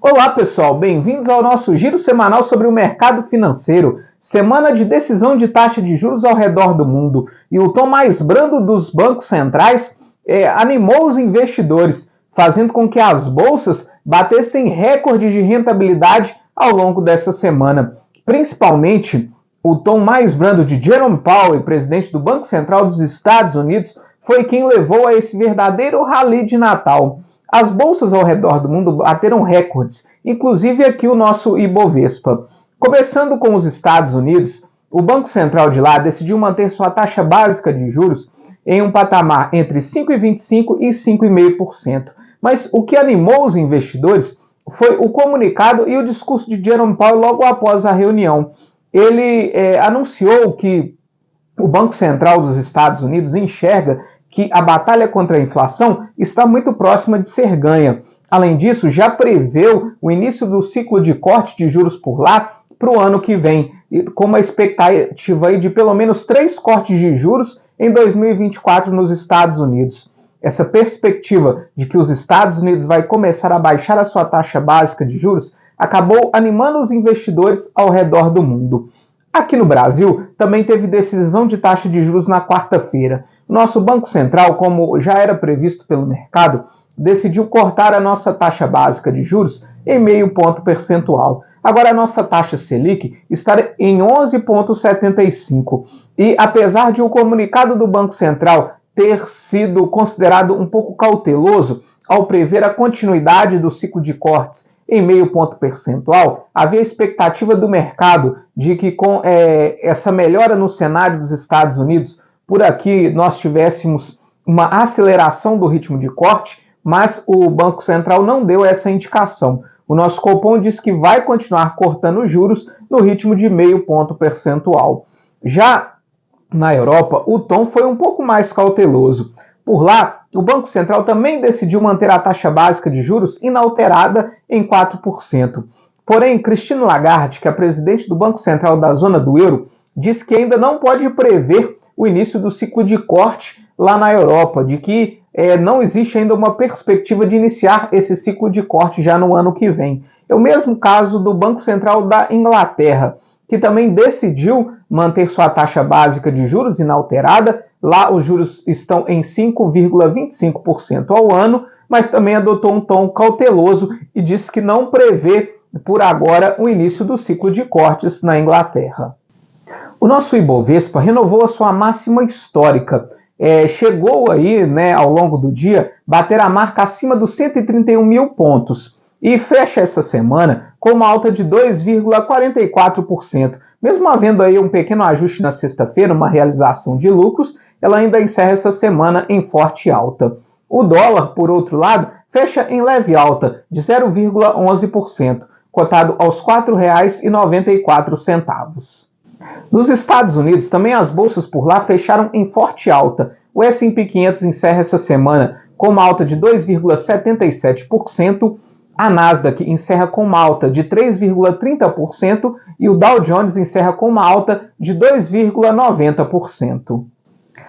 Olá pessoal, bem-vindos ao nosso giro semanal sobre o mercado financeiro. Semana de decisão de taxa de juros ao redor do mundo. E o tom mais brando dos bancos centrais animou os investidores, fazendo com que as bolsas batessem recordes de rentabilidade ao longo dessa semana. Principalmente, o tom mais brando de Jerome Powell, presidente do Banco Central dos Estados Unidos, foi quem levou a esse verdadeiro rally de Natal. As bolsas ao redor do mundo bateram recordes, inclusive aqui o nosso Ibovespa. Começando com os Estados Unidos, o Banco Central de lá decidiu manter sua taxa básica de juros em um patamar entre 5,25% e 5,5%. Mas o que animou os investidores foi o comunicado e o discurso de Jerome Powell logo após a reunião. Ele anunciou que o Banco Central dos Estados Unidos enxerga que a batalha contra a inflação está muito próxima de ser ganha. Além disso, já preveu o início do ciclo de corte de juros por lá para o ano que vem, com uma expectativa de pelo menos 3 cortes de juros em 2024 nos Estados Unidos. Essa perspectiva de que os Estados Unidos vai começar a baixar a sua taxa básica de juros acabou animando os investidores ao redor do mundo. Aqui no Brasil, também teve decisão de taxa de juros na quarta-feira. Nosso Banco Central, como já era previsto pelo mercado, decidiu cortar a nossa taxa básica de juros em meio ponto percentual. Agora a nossa taxa Selic está em 11,75%. E apesar de o comunicado do Banco Central ter sido considerado um pouco cauteloso ao prever a continuidade do ciclo de cortes em meio ponto percentual, havia expectativa do mercado de que com essa melhora no cenário dos Estados Unidos, por aqui nós tivéssemos uma aceleração do ritmo de corte, mas o Banco Central não deu essa indicação. O nosso Copom diz que vai continuar cortando juros no ritmo de meio ponto percentual. Já na Europa, o tom foi um pouco mais cauteloso. Por lá, o Banco Central também decidiu manter a taxa básica de juros inalterada em 4%. Porém, Christine Lagarde, que é a presidente do Banco Central da zona do euro, disse que ainda não pode prever o início do ciclo de corte lá na Europa, de que não existe ainda uma perspectiva de iniciar esse ciclo de corte já no ano que vem. É o mesmo caso do Banco Central da Inglaterra, que também decidiu manter sua taxa básica de juros inalterada. Lá os juros estão em 5,25% ao ano, mas também adotou um tom cauteloso e disse que não prevê, por agora, o início do ciclo de cortes na Inglaterra. O nosso Ibovespa renovou a sua máxima histórica. Chegou aí, ao longo do dia, bater a marca acima dos 131 mil pontos e fecha essa semana com uma alta de 2,44%. Mesmo havendo aí um pequeno ajuste na sexta-feira, uma realização de lucros, ela ainda encerra essa semana em forte alta. O dólar, por outro lado, fecha em leve alta de 0,11%, cotado aos R$ 4,94. Nos Estados Unidos, também as bolsas por lá fecharam em forte alta. O S&P 500 encerra essa semana com uma alta de 2,77%, a Nasdaq encerra com uma alta de 3,30% e o Dow Jones encerra com uma alta de 2,90%.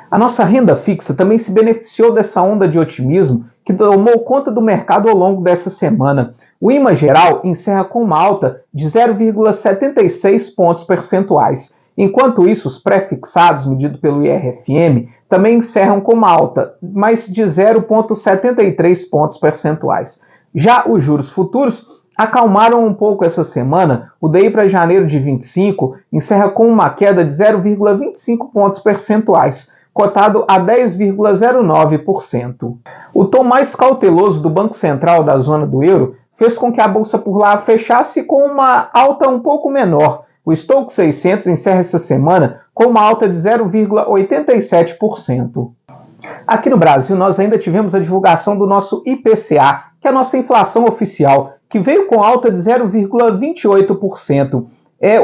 A nossa renda fixa também se beneficiou dessa onda de otimismo que tomou conta do mercado ao longo dessa semana. O IMA geral encerra com uma alta de 0,76 pontos percentuais. Enquanto isso, os pré-fixados, medido pelo IRFM, também encerram com uma alta, mas de 0,73 pontos percentuais. Já os juros futuros acalmaram um pouco essa semana. O DI para janeiro de 25 encerra com uma queda de 0,25 pontos percentuais, cotado a 10,09%. O tom mais cauteloso do Banco Central da zona do euro fez com que a bolsa por lá fechasse com uma alta um pouco menor. O Stoxx 600 encerra essa semana com uma alta de 0,87%. Aqui no Brasil, nós ainda tivemos a divulgação do nosso IPCA, que é a nossa inflação oficial, que veio com alta de 0,28%.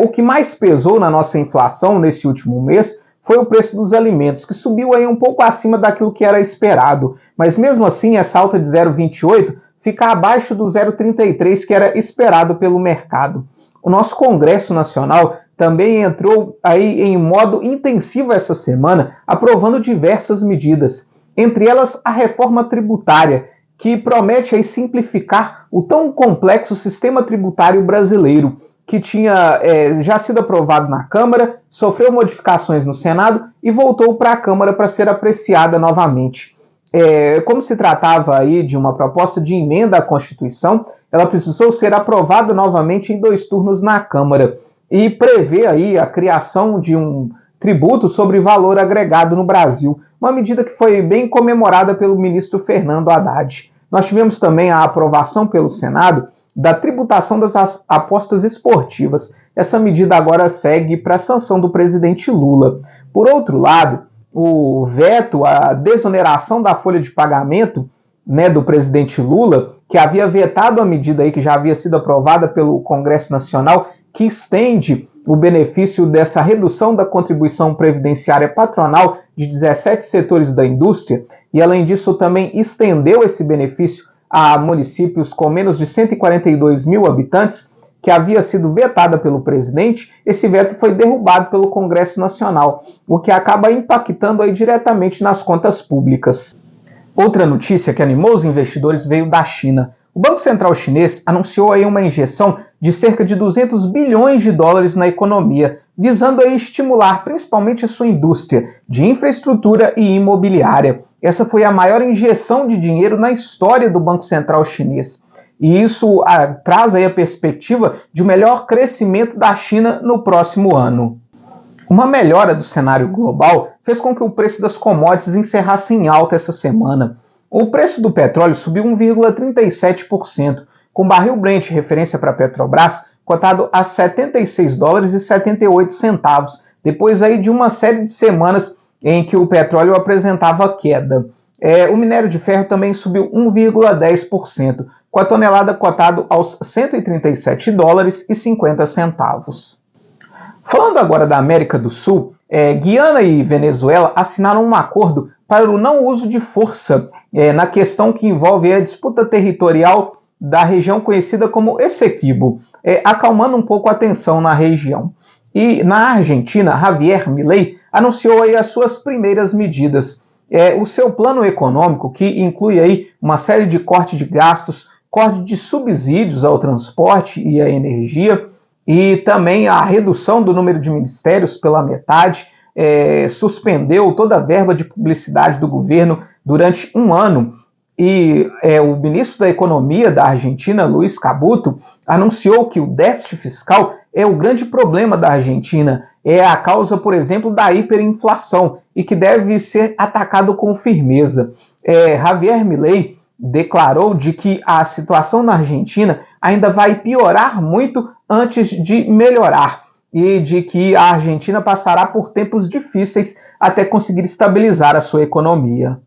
O que mais pesou na nossa inflação nesse último mês foi o preço dos alimentos, que subiu aí um pouco acima daquilo que era esperado. Mas mesmo assim, essa alta de 0,28 fica abaixo do 0,33 que era esperado pelo mercado. O nosso Congresso Nacional também entrou aí em modo intensivo essa semana, aprovando diversas medidas, entre elas a reforma tributária, que promete aí simplificar o tão complexo sistema tributário brasileiro, que tinha já sido aprovado na Câmara, sofreu modificações no Senado e voltou para a Câmara para ser apreciada novamente. Como se tratava aí de uma proposta de emenda à Constituição, ela precisou ser aprovada novamente em 2 turnos na Câmara e prevê aí a criação de um tributo sobre valor agregado no Brasil, uma medida que foi bem comemorada pelo ministro Fernando Haddad. Nós tivemos também a aprovação pelo Senado da tributação das apostas esportivas. Essa medida agora segue para a sanção do presidente Lula. Por outro lado, o veto à desoneração da folha de pagamento, né, do presidente Lula, que havia vetado a medida aí que já havia sido aprovada pelo Congresso Nacional, que estende o benefício dessa redução da contribuição previdenciária patronal de 17 setores da indústria, e além disso também estendeu esse benefício a municípios com menos de 142 mil habitantes, que havia sido vetada pelo presidente. Esse veto foi derrubado pelo Congresso Nacional, o que acaba impactando aí diretamente nas contas públicas. Outra notícia que animou os investidores veio da China. O Banco Central chinês anunciou aí uma injeção de cerca de 200 bilhões de dólares na economia, visando aí estimular principalmente a sua indústria de infraestrutura e imobiliária. Essa foi a maior injeção de dinheiro na história do Banco Central chinês. E isso traz aí a perspectiva de um melhor crescimento da China no próximo ano. Uma melhora do cenário global fez com que o preço das commodities encerrasse em alta essa semana. O preço do petróleo subiu 1,37%, com o barril Brent, referência para a Petrobras, cotado a $76,78, depois aí de uma série de semanas em que o petróleo apresentava queda. O minério de ferro também subiu 1,10%, com a tonelada cotado aos $137,50. Falando agora da América do Sul, Guiana e Venezuela assinaram um acordo para o não uso de força na questão que envolve a disputa territorial da região conhecida como Essequibo, acalmando um pouco a tensão na região. E na Argentina, Javier Milei anunciou aí as suas primeiras medidas. O seu plano econômico, que inclui aí uma série de corte de gastos, corte de subsídios ao transporte e à energia, e também a redução do número de ministérios pela metade, suspendeu toda a verba de publicidade do governo durante um ano. E o ministro da Economia da Argentina, Luiz Caputo, anunciou que o déficit fiscal é o grande problema da Argentina, é a causa, por exemplo, da hiperinflação e que deve ser atacado com firmeza. Javier Milei declarou de que a situação na Argentina ainda vai piorar muito antes de melhorar e de que a Argentina passará por tempos difíceis até conseguir estabilizar a sua economia.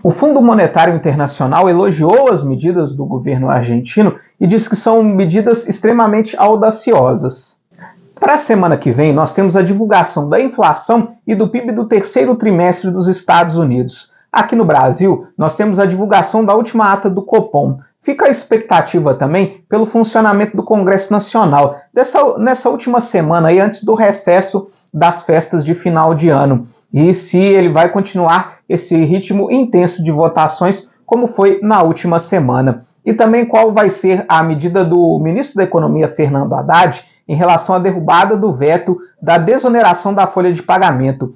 O Fundo Monetário Internacional elogiou as medidas do governo argentino e diz que são medidas extremamente audaciosas. Para a semana que vem, nós temos a divulgação da inflação e do PIB do terceiro trimestre dos Estados Unidos. Aqui no Brasil, nós temos a divulgação da última ata do Copom. Fica a expectativa também pelo funcionamento do Congresso Nacional nessa última semana, aí, antes do recesso das festas de final de ano. E se ele vai continuar esse ritmo intenso de votações, como foi na última semana. E também qual vai ser a medida do ministro da Economia, Fernando Haddad, em relação à derrubada do veto da desoneração da folha de pagamento.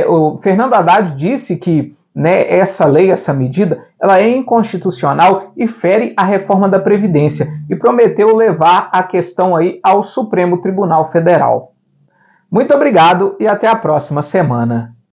O Fernando Haddad disse que essa lei, essa medida, ela é inconstitucional e fere a reforma da Previdência e prometeu levar a questão aí ao Supremo Tribunal Federal. Muito obrigado e até a próxima semana.